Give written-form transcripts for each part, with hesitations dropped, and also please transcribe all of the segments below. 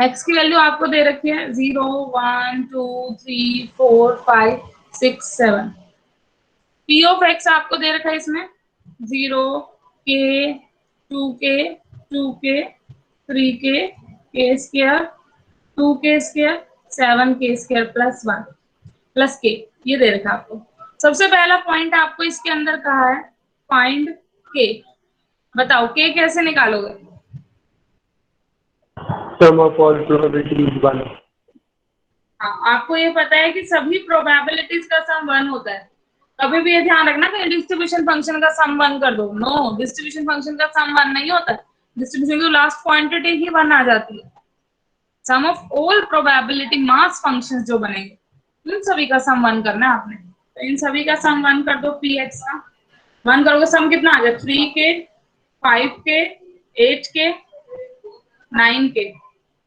X की value आपको दे रखी है 0 1 2 3 4 5 6 7। पी ऑफ एक्स आपको दे रखा है इसमें 0 के 2k 2k 3k square 2k square 7k square plus 1 plus के, ये दे रखा है आपको। सबसे पहला पॉइंट आपको इसके अंदर कहा है फाइंड के। बताओ के कैसे निकालोगे? सम ऑफ ऑल प्रोबेबिलिटीज 1। हाँ, आपको ये पता है कि सभी प्रोबेबिलिटीज का सम 1 होता है। कभी भी ये ध्यान रखना कि डिस्ट्रीब्यूशन फंक्शन का सम 1 कर दो। नो, डिस्ट्रीब्यूशन फंक्शन का सम 1 नहीं होता। डिस्ट्रीब्यूशन की लास्ट क्वांटिटी ही 1 आ जाती है। Sum of all probability mass functions जो बनेंगे उन सभी का सम 1 करना है आपने। तो इन सभी का सम 1 कर दो। पी एक्स का 1 करोगे सम कितना आ जाए 3k 5k 8k 9k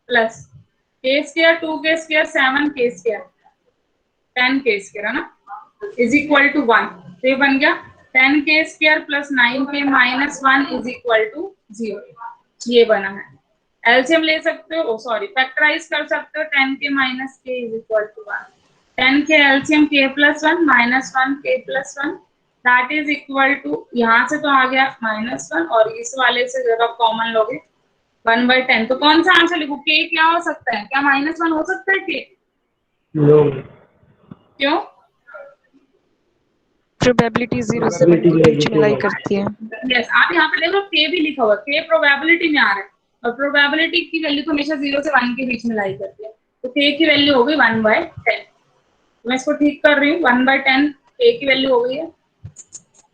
plus k square 2k square 7k square 10k square है ना, इज इक्वल टू 1। तो ये बन गया 10k square plus 9k minus 1 is equal to 0। ये बना है। एलसीएम ले सकते हो, सॉरी फैक्टराइज कर सकते हो 10k minus k is equal to 1। 10k LCM k plus 1 minus 1 k plus 1 that is equal to, यहाँ से तो आ गया माइनस 1 और इस वाले से जब आप कॉमन लोगे 1/10। तो कौन सा आंसर लिखूं? k क्या हो सकता है? क्या -1 हो सकता है k? नो, क्यों? प्रोबेबिलिटी 0 से 1 के बीच में लाई करती है। यस, आप यहाँ पे देखो k भी लिखा हुआ है, k प्रोबेबिलिटी में आ रहा है और प्रोबेबिलिटी की वैल्यू तो हमेशा 0 से 1 के बीच में लाई करती है। तो k की वैल्यू हो गई 1/10। मैं इसको ठीक कर रही हूँ, 1/10 k की वैल्यू हो गई है।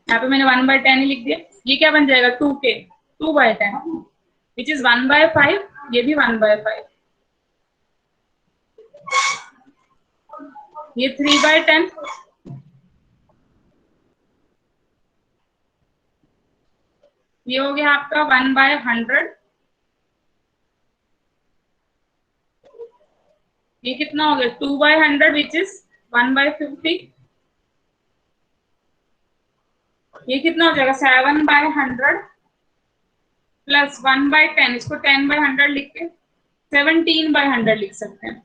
यहाँ पे मैंने 1/10 ही लिख दिया। ये क्या बन जाएगा 2k 2/10 विच इज 1/5। ये भी 1/5। ये 3/10। ये हो गया आपका 1/100। ये कितना हो गया 2/100 विच इज 1/50। ये कितना हो जाएगा 7/100 प्लस 1/10। इसको 10/100 लिख के 17/100 लिख सकते हैं।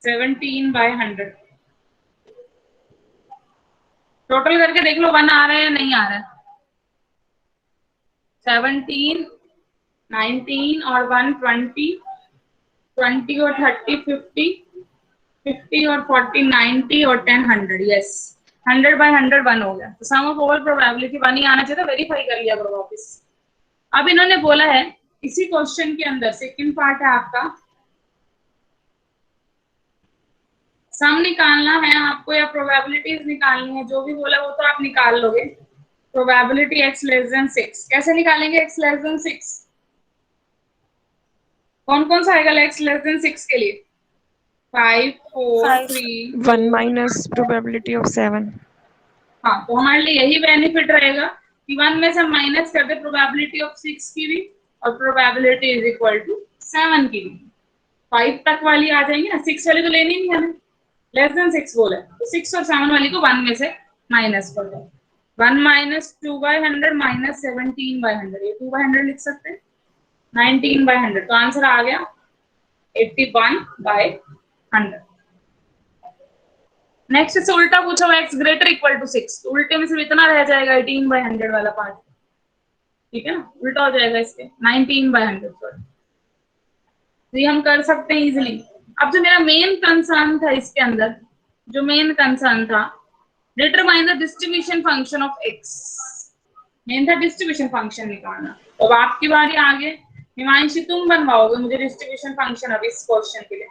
17/100 टोटल करके देख लो 1 आ रहा है या नहीं आ रहा है। 17 19 और 1 20 20 और 30 50 50 और 40 90 और 10 100। यस, 100/100 1 हो गया। तो सम ऑफ ओवर प्रोबेबिलिटी 1 ही आना चाहिए था। वेरीफाई कर लिया करो वापस। अब इन्होंने बोला है इसी क्वेश्चन के अंदर सेकंड पार्ट है आपका, सम निकालना है आपको या प्रोबेबिलिटीज निकालनी है। जो भी बोला वो तो आप निकाल लोगे। प्रोबेबिलिटी x लेस देन 6 कैसे निकालेंगे? x लेस देन 6 कौन कौन सा आएगा x लेस देन 6 के लिए? 5 4 3 1 माइनस प्रोबेबिलिटी ऑफ 7। हाँ, तो हमारे लिए यही बेनिफिट रहेगा कि 1 में से माइनस कर दे प्रोबेबिलिटी ऑफ 6 की भी और प्रोबेबिलिटी इज इक्वल टू 7 की भी। 5 तक वाली आ जाएंगी ना, 6 वाली तो लेनी नहीं हमें, लेस देन 6 बोला है तो 6 और 7 वाली को 1 में से माइनस कर दो। 1 माइनस 2/100 माइनस 17/100, ये 2/100 लिख सकते हैं। 19/100 तो आंसर आ गया 81/100। नेक्स्ट से उल्टा पूछा हुआ x ग्रेटर इक्वल टू 6, तो उल्टे में सिर्फ इतना रह जाएगा 18/100 वाला पार्ट। ठीक है ना, उल्टा हो जाएगा इसके 19/100। तो ये हम कर सकते हैं इजीली। अब जो मेरा मेन कंसर्न था इसके अंदर, जो मेन कंसर्न था determine the distribution function of x, main था डिस्ट्रीब्यूशन फंक्शन निकालना। तो अब आपकी बारी आगे, हिमांशी तुम बनवाओगे मुझे डिस्ट्रीब्यूशन फंक्शन अब इस क्वेश्चन के लिए।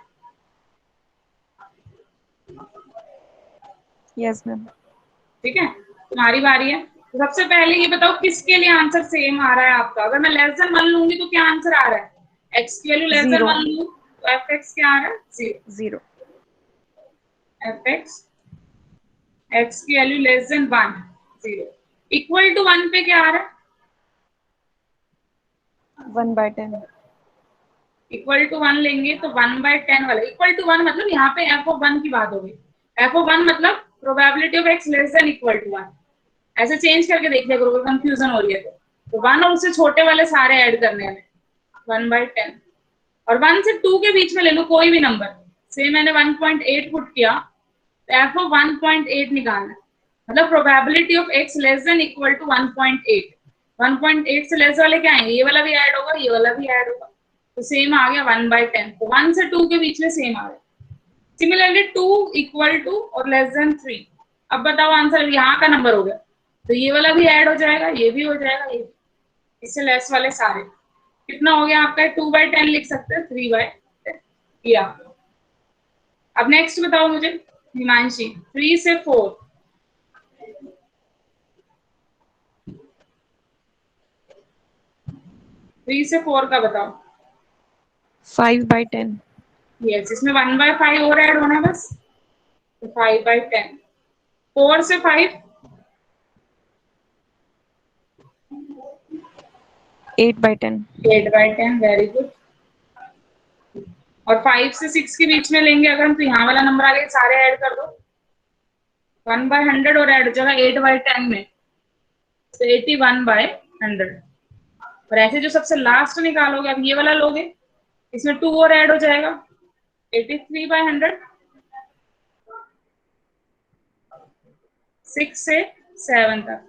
Yes ma'am. ठीक है, तुम्हारी बारी है। तो सबसे पहले ये बताओ किसके लिए आंसर सेम आ रहा है आपका? अगर मैं लेस देन 1 लूंगी तो क्या आंसर आ रहा है? x की वैल्यू लेस देन 1 लूं तो fx क्या आ रहा है? 0। fx x की value less than 1 0 equal to 1 पे क्या आ रहा है? 1/10। इक्वल टू 1 लेंगे तो 1/10 वाला इक्वल टू 1 मतलब यहाँ पे f ऑफ 1 की बात होगी। f ऑफ 1 मतलब probability of x less than equal to 1। ऐसे चेंज करके देख लिया करो, कंफ्यूजन हो रही है तो तो 1 और उससे छोटे वाले सारे ऐड करने हैं 1/10, और 1 से 2 के बीच में ले लो कोई भी नंबर, से मैंने 1.8 पुट किया, तो एफ ऑफ 1.8 निकालना है, मतलब probability of x less than equal to 1.8, 1.8 से लेस वाले क्या आएंगे, ये वाला भी ऐड होगा, ये वाला भी ऐड होगा, तो सेम आ गया 1/10, तो 1 से 2 के बीच में सेम आ गया। सिमिलरली 2 इक्वल टू और लेस देन 3, अब बताओ आंसर यहाँ का नंबर हो गया, तो ये वाला भी ऐड हो जाएगा, ये भी हो जाएगा, ये इससे लेस वाले सारे, कितना हो गया आपका, 2/10 लिख सकते हैं, 3/10 किया। अब नेक्स्ट बताओ मुझे हिमांशी, 3 से 4, 3 से 4 का बताओ। 5/10. यस, इसमें 1/5 और ऐड होना है बस, तो 5/10। 4 से 5, 8/10. 8/10, वेरी गुड। और 5 से 6 के बीच में लेंगे अगर हम, तो यहाँ वाला नंबर आ गया, सारे ऐड कर दो, 1/100 और ऐड हो जाएगा 8/10 में, तो 81/100। और ऐसे जो सबसे लास्ट निकालोगे, अब ये वाला लोगे, इसमें 2 और ऐड हो जाएगा, 83/100। 6 से 7 तक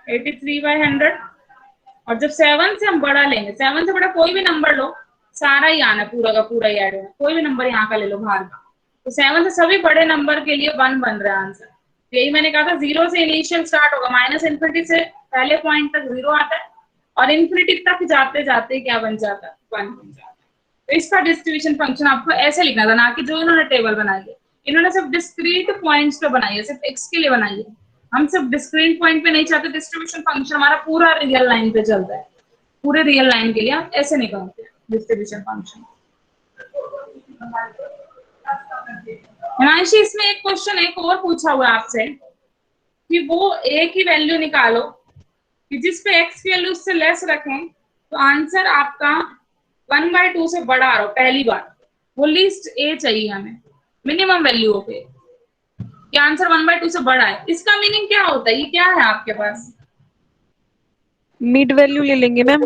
83/100, और जब 7 से हम बड़ा लेंगे, 7 से बड़ा कोई भी नंबर लो, सारा ही आना, पूरा का पूरा ही ऐड होना, कोई भी नंबर यहाँ का ले लो बाहर का, तो 7 से सभी बड़े नंबर के लिए 1 बन रहा है आंसर। यही मैंने कहा था, 0 से इनिशियल स्टार्ट होगा, -∞ से पहले पॉइंट तक 0 आता है, और इन्फिनिटी तक जाते जाते क्या बन जाता है, 1 बन जाता है। तो इसका डिस्ट्रीब्यूशन फंक्शन आपको ऐसे लिखना था, ना कि जो इन्होंने टेबल बनाई है, इन्होंने सिर्फ डिस्क्रीट पॉइंट्स पे बनाई है, सिर्फ x के लिए बनाई है, हम सिर्फ डिस्क्रीट पॉइंट पे नहीं चाहते, डिस्ट्रीब्यूशन फंक्शन हमारा पूरा रियल लाइन पे चलता है, पूरे रियल लाइन के लिए आप ऐसे निकालते हैं डिस्ट्रीब्यूशन फंक्शन। हिमांशी, इसमें एक क्वेश्चन एक और पूछा हुआ है आपसे, कि वो a की वैल्यू निकालो कि जिस पे x की वैल्यू उससे लेस रखें, तो आंसर आपका 1/2 से बड़ा आ रहा हो पहली बार, वो लिस्ट a चाहिए हमें, मिनिमम वैल्यू पे कि आंसर 1/2 से बड़ा है, इसका मीनिंग क्या होता है, ये क्या है आपके पास? मिड वैल्यू ले लेंगे मैम,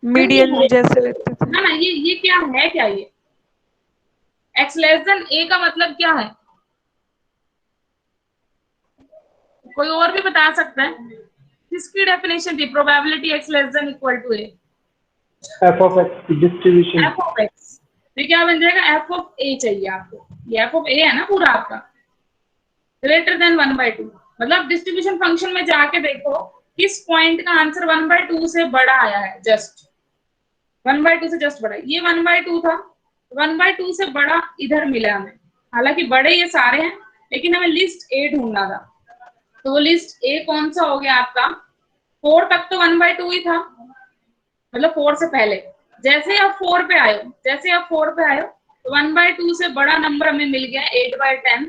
मीडियन जैसे लेते थे। ना ना, ये क्या है, क्या ये x लेस देन a का मतलब क्या है, कोई और भी बता सकता है? किसकी डेफिनेशन थी probability x less than equal to a? f of x distribution. f of x, तो क्या बन जाएगा, f ऑफ a चाहिए आपको, ये f ऑफ a है ना पूरा आपका, ग्रेटर देन 1/2, मतलब डिस्ट्रीब्यूशन फंक्शन में जाके देखो किस पॉइंट का आंसर 1/2 से बड़ा आया है, जस्ट 1/2 से जस्ट बड़ा, ये 1/2 था, 1/2 से बड़ा इधर मिला हमें, हालांकि बड़े ये सारे हैं, लेकिन हमें लिस्ट a ढूंढना था, तो वो लिस्ट a कौन सा हो गया आपका, 4 तक तो 1/2 ही था, मतलब 4 से पहले, जैसे आप 4 पे आए हो, जैसे आप 4 पे आए हो, तो 1/2 से बड़ा नंबर हमें मिल गया 8/10,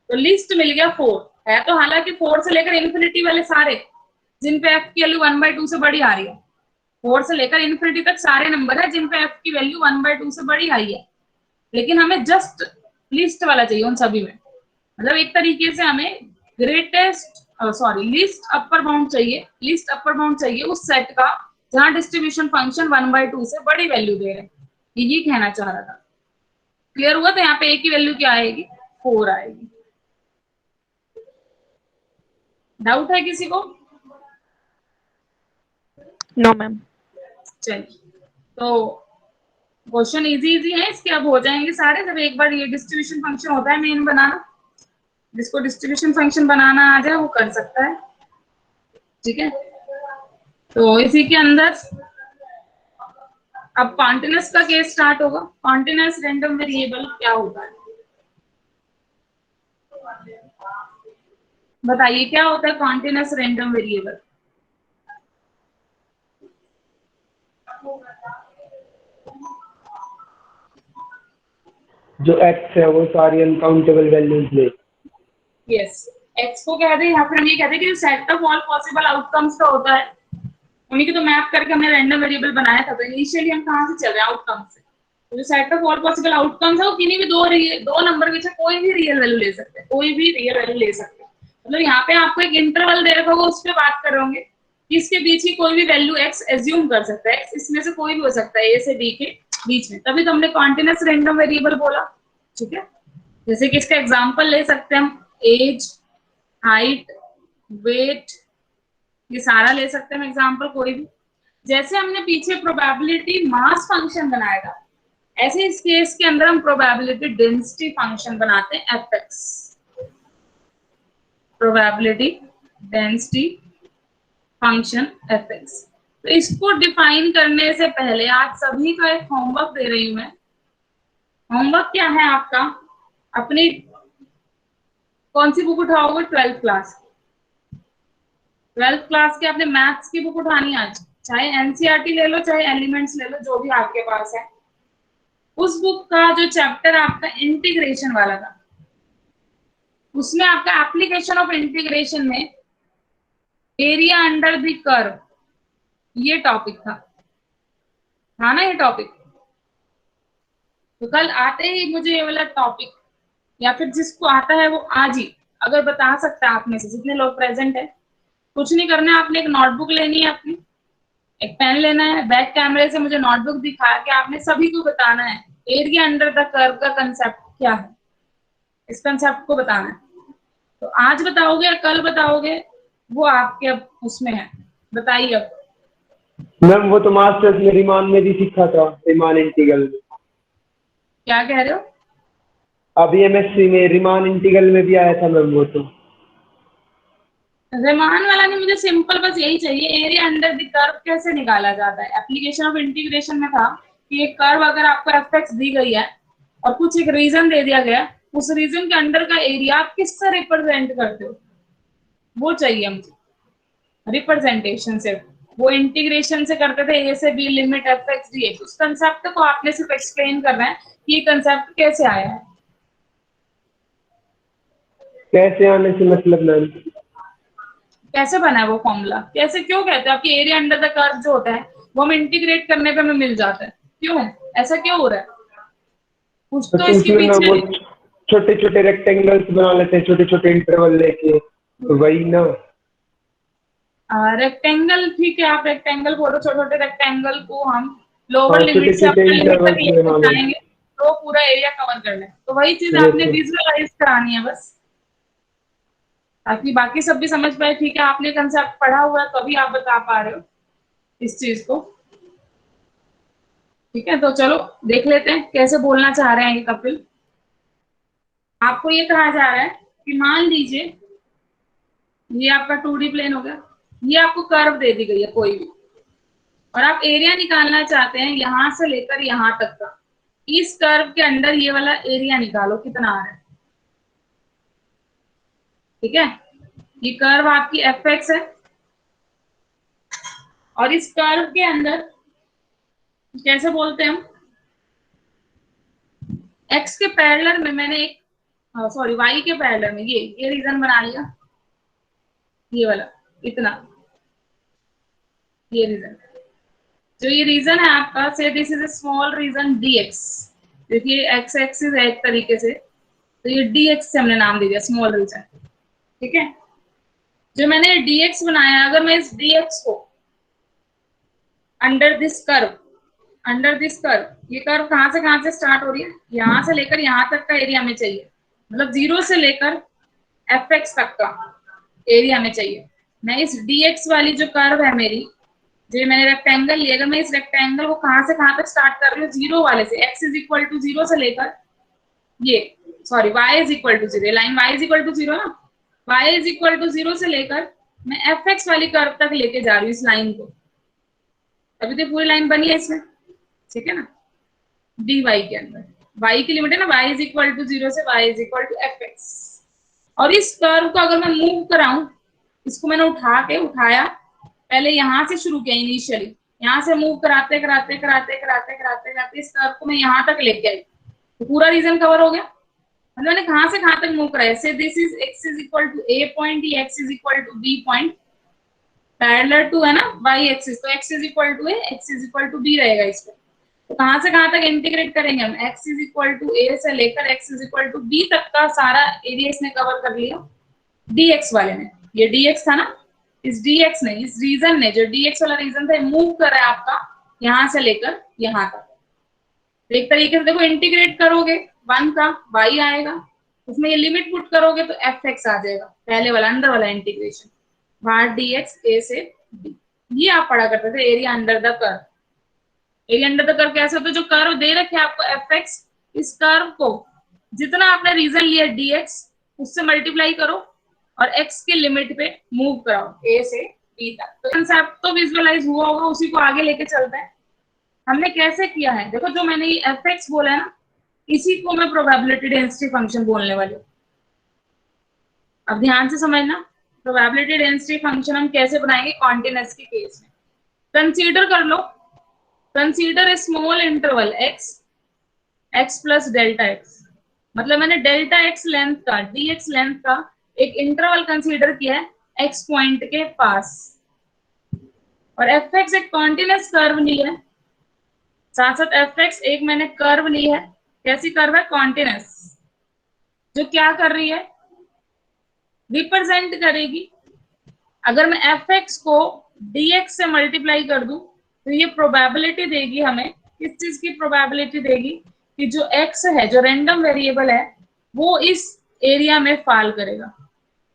तो लिस्ट मिल गया 4 है, तो हालांकि 4 से लेकर इन्फिनिटी वाले सारे जिन पे f की वैल्यू 1/2 से बड़ी आ रही है, 4 से लेकर इन्फिनिटी तक सारे नंबर है जिन पे f की वैल्यू 1/2 से बड़ी आई है, लेकिन हमें जस्ट लिस्ट वाला चाहिए उन सभी में, मतलब एक तरीके से हमें लिस्ट अपर बाउंड चाहिए, लिस्ट अपर बाउंड चाहिए उस सेट का जहां डिस्ट्रीब्यूशन फंक्शन 1/2 से बड़ी वैल्यू दे रहे हैं, ये कहना चाह रहा था। क्लियर हुआ? तो यहाँ पे a की वैल्यू क्या आएगी, 4 आएगी। डाउट है किसी को? No ma'am. चलिए, तो क्वेश्चन इजी है इसके, अब हो जाएंगे सारे जब एक बार ये डिस्ट्रीब्यूशन फंक्शन होता है मेन बनाना, जिसको डिस्ट्रीब्यूशन फंक्शन बनाना आ जाए वो कर सकता है, ठीक है। तो इसी के अंदर अब कॉन्टिन्यूअस का केस स्टार्ट होगा। कॉन्टिन्यूअस रैंडम वेरिएबल क्या होता है, बताइए क्या होता है कॉन्टिन्यूअस रैंडम वेरिएबल? जो x है वो सारी अनकाउंटेबल वैल्यूज ले। यस, x को कहते हैं, यहाँ पर हम ये कहते हैं कि set of all possible outcomes का होता है, उन्हीं की तो मैप करके हमने रैंडम वेरिएबल बनाया था। तो इनिशियली हम कहाँ से चल रहे हैं, आउटकम से, तो जो set of all possible outcomes है वो किन्हीं भी दो नंबर में से कोई भी रियल वैल्यू ले सकते हैं, कोई भी रियल वैल्यू ले सकते हैं। मतलब यहाँ पे आपको एक इंटरवल दे रखा होगा, उस पर बात कर रहे होंगे इसके बीच की कोई भी वैल्यू x एज्यूम कर सकता है, x इसमें से कोई भी हो सकता है, a से b के बीच में, तभी तो हमने कॉन्टिन्यूअस रैंडम वेरिएबल बोला। ठीक है, जैसे कि इसका एग्जांपल ले सकते हैं हम, एज, हाइट, वेट, ये सारा ले सकते हैं एग्जांपल कोई भी। जैसे हमने पीछे प्रोबेबिलिटी मास फंक्शन बनाया था, ऐसे इस केस के अंदर हम प्रोबेबिलिटी डेंसिटी फंक्शन बनाते हैं fx, probability density function fx। तो इसको डिफाइन करने से पहले आज सभी का एक होमवर्क दे रही हूं मैं। होमवर्क क्या है आपका? अपनी कौन सी बुक उठाओगे? 12th class. 12th क्लास के आपने मैथ्स की बुक उठानी आज, चाहे एनसीईआरटी ले लो चाहे एलिमेंट्स ले लो, जो भी आपके पास है। उस बुक का जो चैप्टर आपका इंटीग्रेशन वाला था, उसमें आपका एप्लीकेशन ऑफ इंटीग्रेशन में एरिया अंडर द कर्व, ये टॉपिक था ना ये टॉपिक। तो कल आते ही मुझे ये वाला टॉपिक, या फिर जिसको आता है वो आज ही अगर बता सकता है आप में से जितने लोग प्रेजेंट है, कुछ नहीं करना है, आपने एक नोटबुक लेनी है अपनी, एक पेन लेना है, बैक कैमरे से मुझे नोटबुक दिखा के आपने सभी को बताना है एरिया अंडर द कर्व का कंसेप्ट क्या है, इस कंसेप्ट को बताना है। तो आज बताओगे या कल बताओगे वो आपके अब उसमें है, बताइए अब। मैम वो तो मास्टर्स में रिमान में भी सीखा था, रिमान इंटीग्रल में। क्या कह रहे हो? अभी एमएससी में रिमान इंटीग्रल में भी आया था मैम वो तो। रेमान वाला नहीं, मुझे सिंपल बस यही चाहिए, एरिया अंडर द कर्व कैसे निकाला जाता है। एप्लीकेशन ऑफ इंटीग्रेशन में था कि एक कर्व अगर आपको एफ दी गई है और कुछ एक रीजन दे दिया गया, उस रीजन के अंडर का एरिया आप किससे रिप्रेजेंट करते हो, वो चाहिए मुझे रिप्रेजेंटेशन से। वो इंटीग्रेशन से करते थे, ए से B limit F X D X, उस कंसेप्ट को आपने सिर्फ एक्सप्लेन करना है कि ये कंसेप्ट कैसे आया है। कैसे आने से मतलब मैम? कुछ कैसे बना है वो फॉर्मूला, कैसे, क्यों कहते हैं आपकी एरिया अंडर द कर्व जो होता है वो हम इंटीग्रेट करने पे हमें मिल जाता है, क्यों ऐसा क्यों हो रहा है? कुछ तो इसके उसमें मैम वो पीछे। छोटे छोटे रेक्टेंगल्स बना लेते हैं, छोटे छोटे इंटरवल लेके, तो वही ना। रेक्टेंगल ठीक है, आप रेक्टेंगल बोलो, छोटे छोटे रेक्टेंगल को हम लोअर हाँ, लिमिट छोटे से छोटे अपर लिमिट तक इंटरवल्स लेके बना लेते जाएंगे तो पूरा एरिया कवर कर लें। तो वही चीज हैं। आपने विजुअलाइज करानी है बस, ताकि बाकी सब भी समझ पाए। ठीक है, आपने कंसेप्ट पढ़ा हुआ है तभी आप बता पा रहे हो इस चीज को। ठीक है, तो चलो देख लेते हैं कैसे बोलना चाह रहे हैं ये कपिल। आपको ये कहा जा रहा है कि मान लीजिए ये आपका 2D प्लेन हो गया, ये आपको कर्व दे दी गई है कोई भी, और आप एरिया निकालना चाहते हैं यहां से लेकर यहां तक का। इस कर्व के अंदर ये वाला एरिया निकालो कितना आ रहा है। ठीक है, ये कर्व आपकी एफ एक्स है, और इस कर्व के अंदर कैसे बोलते हैं हम, एक्स के पैरेलल में मैंने एक, सॉरी वाई के पैरेलल में ये रीजन बना लिया, ये वाला इतना, ये रीजन, जो ये रीजन है आपका, so this is a small region dx। देखिए एक्स एक्सिस है एक तरीके से, तो ये dx से हमने नाम दे दिया स्मॉल रीजन। ठीक है, जो मैंने dx बनाया, अगर मैं इस dx को अंडर दिस कर्व, ये कर्व कहां से स्टार्ट हो रही है, यहां से लेकर यहां तक का एरिया में चाहिए, मतलब 0 से लेकर एफ एक्स तक का एरिया में चाहिए। मैं इस dx वाली जो कर्व है मेरी, जो मैंने रेक्टेंगल लिया, अगर मैं इस रेक्टेंगल को कहां से कहां तक स्टार्ट कर रही हूँ, 0 वाले से, x इज इक्वल टू 0 से लेकर ये, sorry y is equal to 0, line y is equal to 0 ना, y इज इक्वल टू 0 से लेकर मैं एफ एक्स वाली कर्व तक लेके जा रही हूँ इस लाइन को। अभी तो पूरी लाइन बनी है इसमें, ठीक है ना, dy के अंदर y की लिमिट है ना, y इज इक्वल टू 0 से y is equal to F X. और इस कर्व को अगर मैं मूव कराऊं, इसको मैंने उठाया, पहले यहां से शुरू किया इनिशियली, यहां से मूव कराते कराते कराते कराते कराते कराते इस कर्व को मैं यहां तक लेके आई, तो पूरा रीजन कवर हो गया। मतलब मैंने कहां से कहां तक मूव कराया, so this is x is equal to a point, ये x is equal to b point, parallel to है ना y एक्सिस, तो x is equal to a, x is equal to b रहेगा इस पे। तो कहां से कहां तक इंटीग्रेट करेंगे हम, x is equal to a से लेकर x is equal to b तक का सारा एरिया इसने कवर कर लिया dx वाले ने, ये dx था ना, इस dx ने, इस रीजन ने, जो dx वाला रीजन था, मूव कर रहा है आपका यहां से लेकर यहां तक। तो एक तरीके से देखो, इंटीग्रेट करोगे 1 का y आएगा, उसमें ये लिमिट पुट करोगे तो fx आ जाएगा, पहले वाला अंदर वाला इंटीग्रेशन, बाहर dx a से b। ये आप पढ़ा करते थे area under the curve. Area under the curve कैसे होता है, जो कर्व दे रखे आपको fx, इस कर्व को जितना आपने रीजन लिया dx उससे मल्टीप्लाई करो और x की लिमिट पे मूव कराओ a से b तक। तो कंसेप्ट तो विजुअलाइज हुआ होगा, उसी को आगे लेके चलते हैं। हमने कैसे किया है, देखो जो मैंने ये fx बोला है ना, इसी को मैं प्रोबेबिलिटी डेंसिटी फंक्शन बोलने वाली हूँ। अब ध्यान से समझना, प्रोबेबिलिटी डेंसिटी फंक्शन हम कैसे बनाएंगे कॉन्टिन्यूअस के केस में। कंसीडर कर लो, consider a small interval x plus delta x, मतलब मैंने डेल्टा x लेंथ का, dx लेंथ का एक इंटरवल कंसीडर किया है x पॉइंट के पास, और fx एक कॉन्टिन्यूअस कर्व लिया है, साथ साथ fx एक मैंने कर्व ली है। कैसी कर्व है, कॉन्टिन्यूअस, जो क्या कर रही है, रिप्रेजेंट करेगी। अगर मैं fx को dx से मल्टीप्लाई कर दूं तो ये प्रोबेबिलिटी देगी हमें, किस चीज की प्रोबेबिलिटी देगी, कि जो x है, जो रैंडम वेरिएबल है, वो इस एरिया में फॉल करेगा,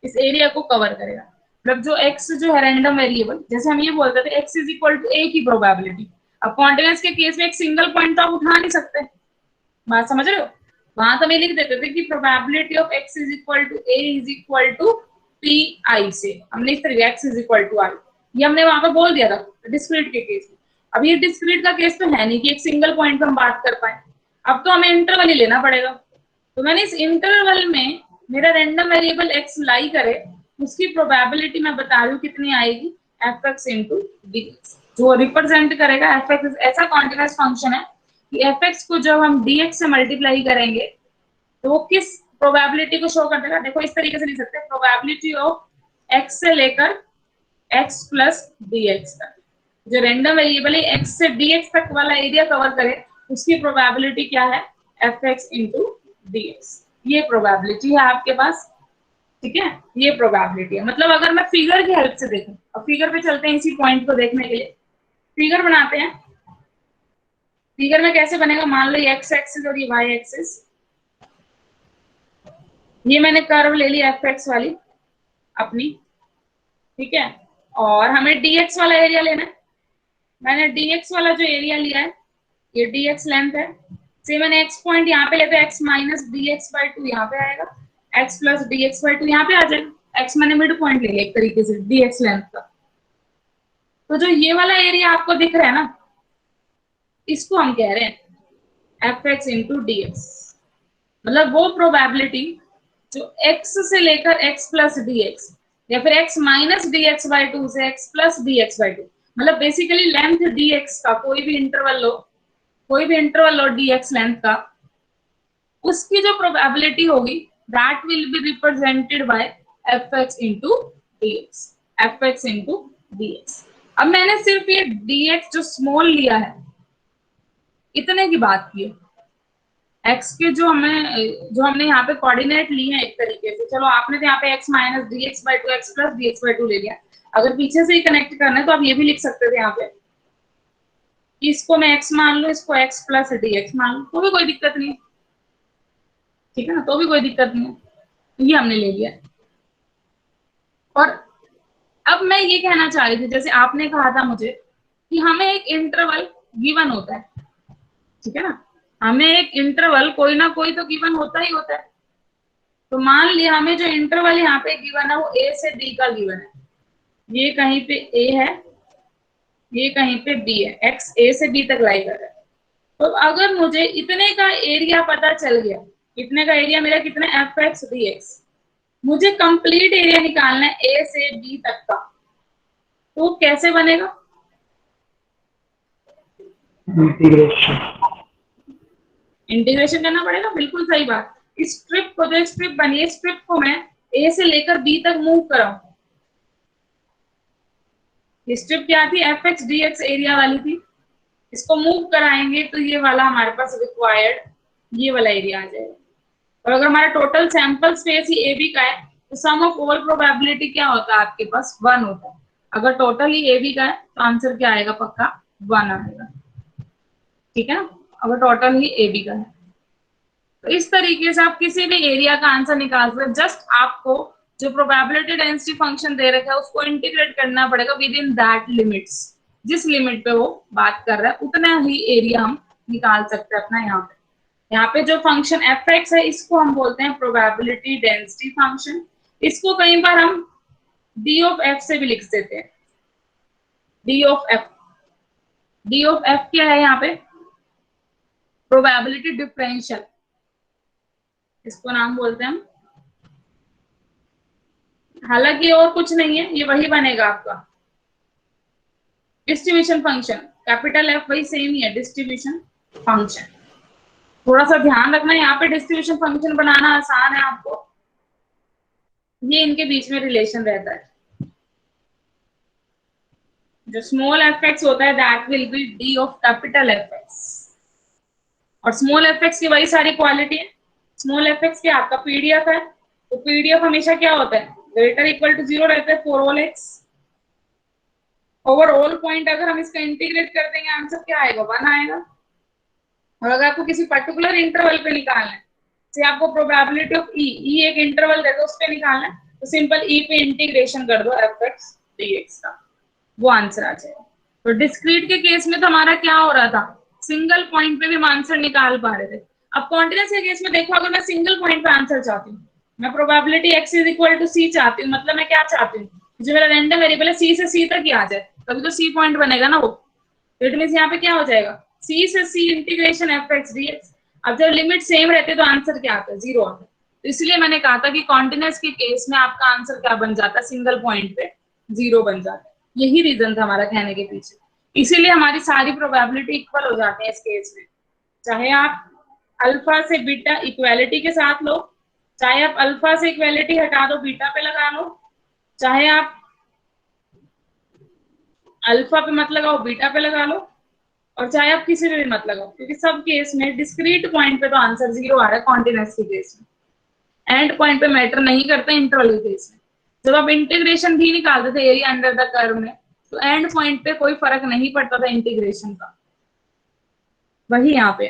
इस एरिया को कवर करेगा। मतलब जो x जो है रैंडम वेरिएबल, जैसे हम ये बोलते थे x is equal to a की प्रोबेबिलिटी। अब कॉन्टिन्यूअस के केस में एक सिंगल पॉइंट तो आप उठा नहीं सकते, बात समझ रहे हो। वहां तो हम ये लिख देते थे कि probability of x is equal to a is equal to P I से, हमने इस तरीके x is equal to I, ये हमने वहां पर बोल दिया था डिस्क्रीट के केस में। अब ये डिस्क्रीट का केस तो है नहीं कि एक सिंगल पॉइंट पे हम बात कर पाए, अब तो हमें इंटरवल ही लेना पड़ेगा। तो मैंने इस इंटरवल में मेरा रैंडम वेरिएबल x लाई करे, उसकी प्रोबेबिलिटी मैं बता रही हूँ कितनी आएगी, fx इंटू dx, जो रिप्रेजेंट करेगा fx। ऐसा कॉन्टिन्यूअस फंक्शन है कि fx को जब हम dx से मल्टीप्लाई करेंगे तो वो किस प्रोबेबिलिटी को शो कर देगा। देखो इस तरीके से लिख सकते हैं, प्रोबेबिलिटी ऑफ x से लेकर x प्लस dx तक, जो रैंडम वेरिएबल है x से dx तक वाला एरिया कवर करे, उसकी प्रोबेबिलिटी क्या है, fx इंटू dx। ये प्रोबेबिलिटी है आपके पास, ठीक है, ये प्रोबेबिलिटी है। मतलब अगर मैं फिगर की हेल्प से देखूं, अब फिगर पे चलते हैं इसी पॉइंट को देखने के लिए, फिगर बनाते हैं। फिगर में कैसे बनेगा, मान लो ये x एक्सिस और ये y एक्सिस, ये मैंने कर्व ले ली fx वाली अपनी, ठीक है, और हमें dx वाला एरिया लेना है। मैंने dx वाला जो एरिया लिया है, ये dx लेंथ है, से मैंने x पॉइंट यहाँ पे लेते हैं, x माइनस dx बाई 2 यहाँ पे आएगा, x प्लस dx बाई 2 यहाँ पे आ जाएगा। x मैंने मिड पॉइंट ले लिया एक तरीके से dx लेंथ का। तो जो ये वाला एरिया आपको दिख रहा है ना, इसको हम कह रहे हैं fx इंटू dx। मतलब वो प्रोबेबिलिटी जो x से लेकर x प्लस dx, या फिर x माइनस dx बाई 2 से x प्लस dx बाई 2, मतलब बेसिकली लेंथ dx का कोई भी इंटरवल लो, कोई भी इंटरवल लो dx लेंथ का, उसकी जो प्रोबेबिलिटी होगी that will be represented by fx into dx, fx into dx। अब मैंने सिर्फ ये dx जो स्मॉल लिया है, इतने की बात की है। x के जो हमने यहाँ पे कोऑर्डिनेट लिए हैं एक तरीके से, चलो आपने तो यहाँ पे x minus dx by 2 x plus dx by 2 ले लिया, अगर पीछे से ही कनेक्ट करना है तो आप ये भी लिख सकते थे यहाँ पे, इसको मैं x मान लो, इसको x प्लस dx मान लो, तो भी कोई दिक्कत नहीं है, ठीक है ना, तो भी कोई दिक्कत नहीं है, ये हमने ले लिया। और अब मैं ये कहना चाह रही थी, जैसे आपने कहा था मुझे कि हमें एक इंटरवल गिवन होता है, ठीक है ना, हमें एक इंटरवल कोई ना कोई तो गिवन होता ही होता है। तो मान लिया हमें जो इंटरवल यहाँ पे गिवन है वो a से b का गिवन है, ये कहीं पे a है, ये कहीं पे b है, x a से b तक लाई कर रहा है। तो अगर मुझे इतने का एरिया पता चल गया, इतने का एरिया मेरा कितना है, fx dx, मुझे कंप्लीट एरिया निकालना है a से b तक का, तो कैसे बनेगा, इंटीग्रेशन करना पड़ेगा, बिल्कुल सही बात। इस स्ट्रिप को, जो स्ट्रिप बनी है, स्ट्रिप को मैं a से लेकर b तक मूव कराऊं। ये स्ट्रिप क्या थी, fx dx एरिया वाली थी, इसको मूव कराएंगे तो ये वाला हमारे पास रिक्वायर्ड ये वाला एरिया आ जाएगा। और अगर हमारा टोटल सैंपल स्पेस ही ab का है तो सम ऑफ ऑल प्रोबेबिलिटी क्या होता है आपके पास, 1 होता है। अगर टोटल ही ए बी का है तो आंसर क्या आएगा, पक्का 1 आएगा, ठीक है ना, अगर टोटल ही ए बी का है। तो इस तरीके से आप किसी भी एरिया का आंसर निकाल सकते हैं। जस्ट आपको जो प्रोबेबिलिटी डेंसिटी फंक्शन दे रखा है उसको इंटीग्रेट करना पड़ेगा विद इन दैट लिमिट्स, जिस लिमिट पे वो बात कर रहा है उतना ही एरिया हम निकाल सकते हैं अपना। यहाँ पे जो फंक्शन एफ एक्स है इसको हम बोलते हैं प्रोबेबिलिटी डेंसिटी फंक्शन। इसको कई बार हम डी ऑफ एफ से भी लिख देते हैं, D of F. D of F क्या है यहाँ पे, प्रोबेबिलिटी डिफरेंशियल, इसको नाम बोलते हैं हम। हालांकि और कुछ नहीं है, ये वही बनेगा आपका डिस्ट्रीब्यूशन फंक्शन, कैपिटल एफ वही सेम ही है, डिस्ट्रीब्यूशन फंक्शन। थोड़ा सा ध्यान रखना, यहाँ पे डिस्ट्रीब्यूशन फंक्शन बनाना आसान है आपको, ये इनके बीच में रिलेशन रहता है। जो स्मॉल एफ एक्स होता है that will be D of capital F X, और स्मॉल एफ एक्स की वही सारी क्वालिटी है। स्मॉल एफ एक्स क्या आपका पीडीएफ है, तो पीडीएफ हमेशा क्या होता है, ग्रेटर इक्वल टू 0 रहता है for all x. Over all point अगर हम इसका इंटीग्रेट कर देंगे आंसर क्या आएगा, 1 आएगा। और अगर आपको किसी पर्टिकुलर इंटरवल पे निकालना है, जैसे आपको प्रोबेबिलिटी ऑफ ई एक इंटरवल दे दो उस पे निकालना है, तो सिंपल ई पे इंटीग्रेशन कर दो एफ एक्स डीएक्स का, वो आंसर आ जाएगा। तो डिस्क्रीट के केस में तो हमारा क्या हो रहा था, सिंगल पॉइंट पे भी हम आंसर निकाल पा रहे थे। अब कॉन्टिन्यूअस के केस में देखो, अगर मैं सिंगल पॉइंट पे आंसर चाहती हूँ, मैं probability x is equal to C चाहती हूँ, मतलब मैं क्या चाहती हूँ, जो मेरा रैंडम वेरिएबल है सी से सी तक ही आ जाए, तभी तो सी पॉइंट बनेगा ना वो। तो इट मींस यहाँ पे क्या हो जाएगा, सी से सी इंटीग्रेशन एफ एक्स डीएक्स। अब जब लिमिट सेम रहते तो आंसर क्या आता है, 0 आता है। तो इसलिए मैंने कहा था कि कॉन्टिन्यूअस के केस में आपका आंसर क्या बन जाता है, सिंगल पॉइंट पे 0 बन जाता है। यही रीजन था हमारा कहने के पीछे, इसीलिए हमारी सारी प्रोबेबिलिटी इक्वल हो जाती है इस केस में। चाहे आप अल्फा से बीटा इक्वालिटी के साथ लो, चाहे आप अल्फा से इक्वालिटी हटा दो बीटा पे लगा लो, चाहे आप अल्फा पे मत लगाओ बीटा पे लगा लो, और चाहे आप किसी पे भी मत लगाओ, क्योंकि सब केस में डिस्क्रीट पॉइंट पे तो आंसर 0 आ रहा है कॉन्टिन्यूअस के केस में। एंड पॉइंट पे मैटर नहीं करता इंटरवल के केस में। जब आप इंटीग्रेशन भी निकालते थे एरिया अंडर द कर्व में, तो एंड पॉइंट पे कोई फर्क नहीं पड़ता था इंटीग्रेशन का, वही यहाँ पे,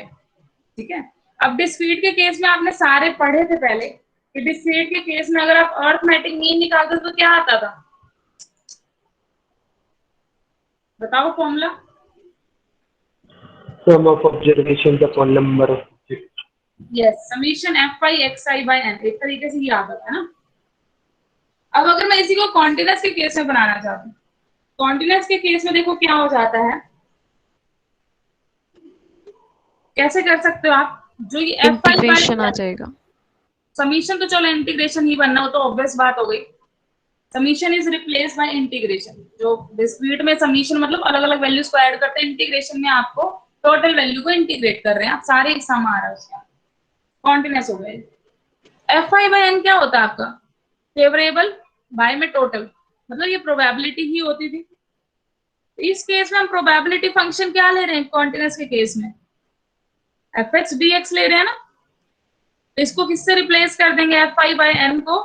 ठीक है। अब डिस्क्रीट के केस में आपने सारे पढ़े थे पहले कि डिस्क्रीट के केस में अगर आप अरिथमेटिक मीन निकालते तो क्या आता था, बताओ formula. Sum of observation upon number of, yes, summation F I X I by N, एक तरीके से ये आता है ना। अब अगर मैं इसी को कॉन्टिन्यूअस के केस में बनाना चाहती हूँ, कॉन्टिन्यूअस के केस में देखो क्या हो जाता है, कैसे कर सकते हो आप, जो ये एफ आई इंटीग्रेशन आ जाएगा। समीशन तो चलो इंटीग्रेशन ही बनना, हो तो ऑब्वियस बात हो गई। Summation is replace by integration. जो डिस्क्रीट में समीशन मतलब अलग अलग वैल्यूज को ऐड करते हैं, इंटीग्रेशन में आपको टोटल वैल्यू को इंटीग्रेट कर रहे हैं, आप सारे एक सम आ रहा है उसका, कॉन्टिन्यूअस हो गए। एफ आई बाय एन क्या होता है आपका, फेवरेबल बाय में टोटल, मतलब ये प्रोबेबिलिटी ही होती थी। इस केस में हम प्रोबेबिलिटी फंक्शन क्या ले रहे हैं कॉन्टिन्यूअस के केस में, एफ एक्स डी एक्स ले रहे हैं ना। तो इसको किससे रिप्लेस कर देंगे, एफ आई बाय एन को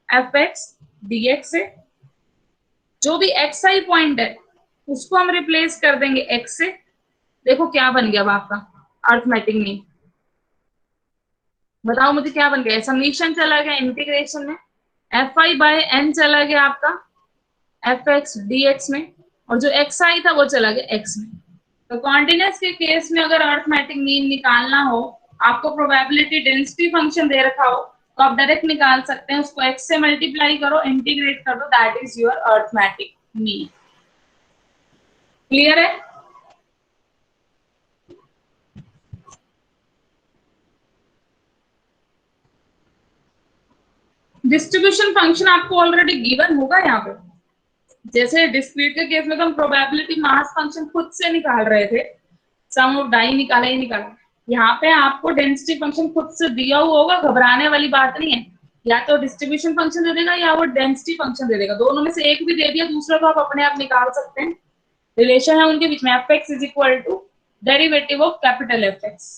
एफ एक्स डी एक्स से। जो भी एक्स आई पॉइंट है उसको हम रिप्लेस कर देंगे एक्स से। देखो क्या बन गया अब आपका अरिथमेटिक मीन, बताओ मुझे क्या बन गया, समीशन चला गया इंटीग्रेशन में, एफ आई बाय एन चला गया आपका एफ एक्स डी एक्स में, और जो एक्स आई था वो चला गया एक्स में। तो कॉन्टिन्यूअस के केस में अगर अरिथमेटिक मीन निकालना हो, आपको प्रोबेबिलिटी डेंसिटी फंक्शन दे रखा हो, तो आप डायरेक्ट निकाल सकते हैं, उसको एक्स से मल्टीप्लाई करो, इंटीग्रेट कर दो, that is your arithmetic mean. Clear है। डिस्ट्रीब्यूशन फंक्शन आपको ऑलरेडी गिवन होगा यहाँ पे, जैसे डिस्क्रीट के केस में तो हम प्रोबेबिलिटी मास फंक्शन खुद से निकाल रहे थे, सम ऑफ डाई निकाला ही निकाला। यहाँ पे आपको डेंसिटी फंक्शन खुद से दिया हुआ होगा, घबराने वाली बात नहीं है, या तो डिस्ट्रीब्यूशन फंक्शन दे देगा या वो डेंसिटी फंक्शन दे देगा, दोनों में से एक भी दे दिया, दूसरा को आप अपने आप निकाल सकते हैं। रिलेशन है उनके बीच में, F X is equal to derivative of capital F X,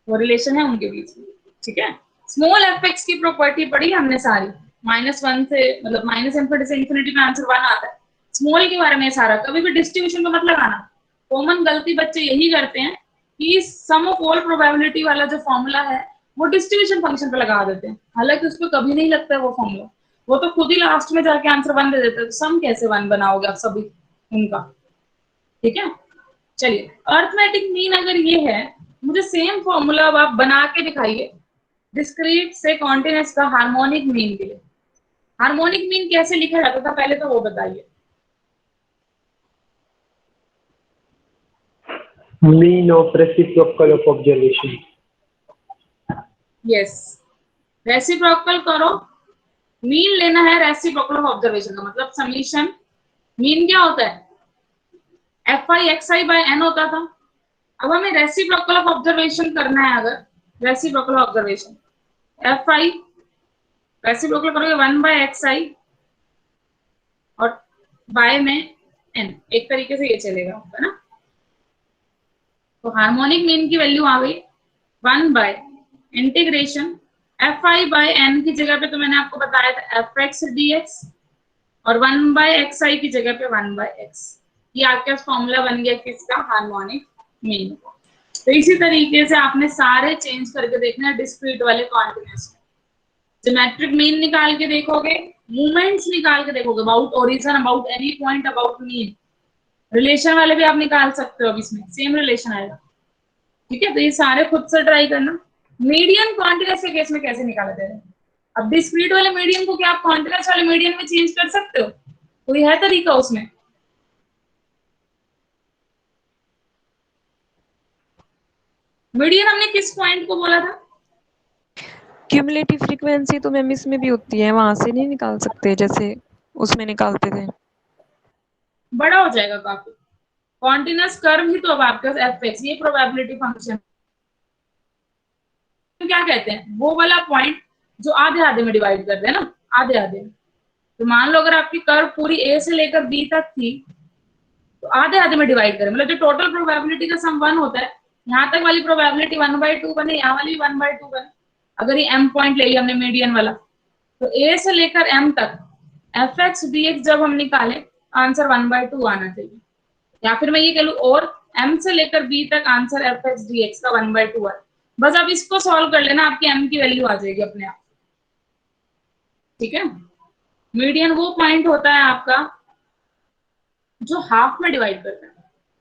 वो रिलेशन है उनके बीच में, ठीक है। स्मॉल एफ एक्स की प्रॉपर्टी पढ़ी हमने सारी, -1 से मतलब -∞ से इंफिनिटी में आंसर 1 आता है। स्मॉल के बारे में सारा, कभी भी डिस्ट्रीब्यूशन में मत लगाना। कॉमन गलती बच्चे यही करते हैं कि सम ऑफ ऑल प्रोबेबिलिटी वाला जो फॉर्मूला है वो डिस्ट्रीब्यूशन फंक्शन पे लगा देते हैं, हालांकि उसको कभी नहीं लगता है वो फॉर्मूला, वो तो खुद ही लास्ट में जाके आंसर 1 दे देते हैं। तो सम कैसे 1 बनाओगे आप सभी उनका, ठीक है। चलिए, अर्थमेटिक मीन अगर ये है, मुझे सेम फॉर्मूला अब आप बना के दिखाइए डिस्क्रीट से कॉन्टिन्यूअस का हार्मोनिक मीन के लिए। हार्मोनिक मीन कैसे लिखा जाता था पहले तो वो बताइए। Mean of reciprocal of observation. Yes, reciprocal करो, मीन लेना है रेसिप्रोकल ऑफ ऑब्जर्वेशन का, मतलब समीशन। मीन क्या होता है, F I X I by N होता था। अब हमें रेसिप्रोकल ऑफ ऑब्जर्वेशन करना है, अगर reciprocal of observation F I reciprocal करोगे 1 बाय एक्स आई और बाय में एन, एक तरीके से ये चलेगा, है ना। तो हार्मोनिक मीन की वैल्यू आ गई 1 by integration F I by N की जगह पे तो मैंने आपको बताया था एफ एक्स डी एक्स, और 1 बाय एक्स आई की जगह पे 1 बाय एक्स। ये आपके पास फॉर्मूला बन गया किसका, हार्मोनिक मीन का। तो इसी तरीके से आपने सारे चेंज करके देखना है डिस्क्रीट वाले कॉन्टिन्यूअस में। ज्योमेट्रिक मीन निकाल के देखोगे, मूवमेंट्स निकाल के देखोगे, about origin, about any point, about mean. Relation वाले भी आप निकाल सकते हो, अब इसमें सेम रिलेशन आएगा, ठीक है। तो ये सारे खुद से ट्राई करना। मीडियन कॉन्टिन्यूअस के केस में कैसे निकाला जाएगा, अब डिस्क्रीट वाले मीडियन को क्या आप कॉन्टिन्यूअस वाले मीडियन में चेंज कर सकते हो, कोई है तरीका उसमें। मीडियन हमने किस पॉइंट को बोला था, क्यूमुलेटिव फ्रीक्वेंसी तो मैम इसमें भी होती है, वहां से नहीं निकाल सकते जैसे उसमें निकालते थे, बड़ा हो जाएगा काफी। कॉन्टिन्यूअस कर्व ही तो अब आपके पास एफ एक्स, ये प्रोबेबिलिटी फंक्शन क्या कहते हैं, वो वाला पॉइंट जो आधे आधे में डिवाइड करते हैं ना, आधे आधे। तो मान लो अगर आपकी कर्व पूरी ए से लेकर बी तक थी तो आधे आधे में डिवाइड करें, मतलब जो टोटल प्रोबेबिलिटी का सम 1 होता है, यहाँ तक वाली प्रोबेबिलिटी 1/2 बने, यहाँ वाली 1/2 बने। अगर ये m पॉइंट ले लिया हमने मीडियन वाला, तो a से लेकर m तक एफ एक्स डी एक्स जब हम निकाले आंसर 1/2 आना चाहिए। या फिर मैं ये कह लूं और m से लेकर b तक answer F X D x का 1/2 है। बस आप इसको सॉल्व कर लेना, आपकी m की वैल्यू आ जाएगी अपने आप, ठीक है। मीडियन वो पॉइंट होता है आपका जो हाफ में डिवाइड करता है।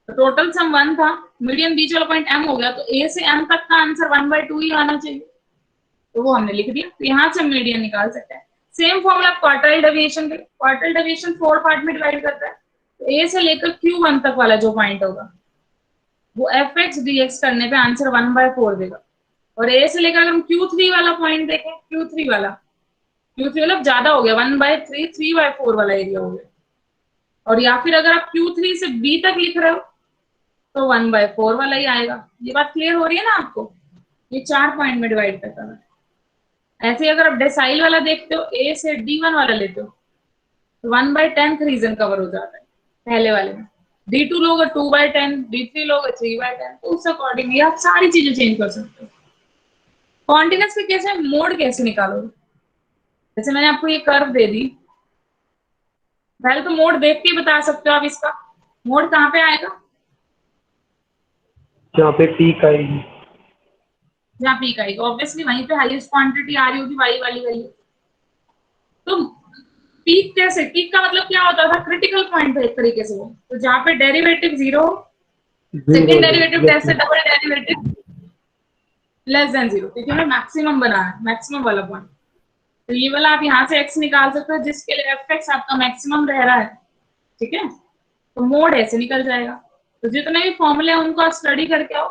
तो टोटल सम 1 था, मीडियन बीच वाला पॉइंट m हो गया, तो a से m तक का आंसर 1/2 ही आना चाहिए, तो वो हमने लिख दिया। तो यहाँ से मीडियन निकाल सकते हैं। Same formula quartile deviation, quartile deviation 4 part में डिवाइड करता है। तो a से लेकर q1 तक वाला जो पॉइंट होगा वो एफ एक्स डी एक्स करने पे आंसर 1/4 देगा। और a से लेकर अगर हम q3 वाला पॉइंट देखें, q3 वाला मतलब ज्यादा हो गया, 1/3 3/4 वाला एरिया हो गया। और या फिर अगर आप Q3 से B तक लिख रहे हो तो 1/4 वाला ही आएगा। ये बात क्लियर हो रही है ना आपको, ये 4 पॉइंट में डिवाइड करता है। ऐसे ही अगर आप डेसाइल वाला देखते हो, A से D1 वाला लेते हो तो 1/10 रीजन कवर हो जाता है पहले वाले में। D2 लोग 2/10, D3 लोग 3/10, तो उस अकॉर्डिंगली आप सारी चीजें चेंज कर सकते हो। कॉन्टिन्यूअस के केस में मोड कैसे निकालोगे, जैसे मैंने आपको ये कर्व दे दी, पहले तो मोड देख के बता सकते हो आप इसका। मोड कहाँ पे आएगा, जहाँ पे पीक आएगी, जहाँ पीक आएगी, ऑब्वियसली वहीं पे हाईएस्ट क्वांटिटी आ रही होगी वाई वाली वैल्यू। तो पीक कैसे, पीक का मतलब क्या होता था, क्रिटिकल पॉइंट है एक तरीके से वो, तो जहाँ पे डेरिवेटिव 0, सेकेंड डेरिवेटिव कैसे, डबल डेरिवेटिव लेस देन 0, ठीक है ना, मैक्सिमम बना है, मैक्सिमम वाला पॉइंट। तो ये वाला आप यहाँ से x निकाल सकते हो जिसके लिए एफ एक्स आपका मैक्सिमम रह रहा है, ठीक है। तो मोड ऐसे निकल जाएगा। तो जितने भी फॉर्मूले हैं उनको आप स्टडी करके आओ,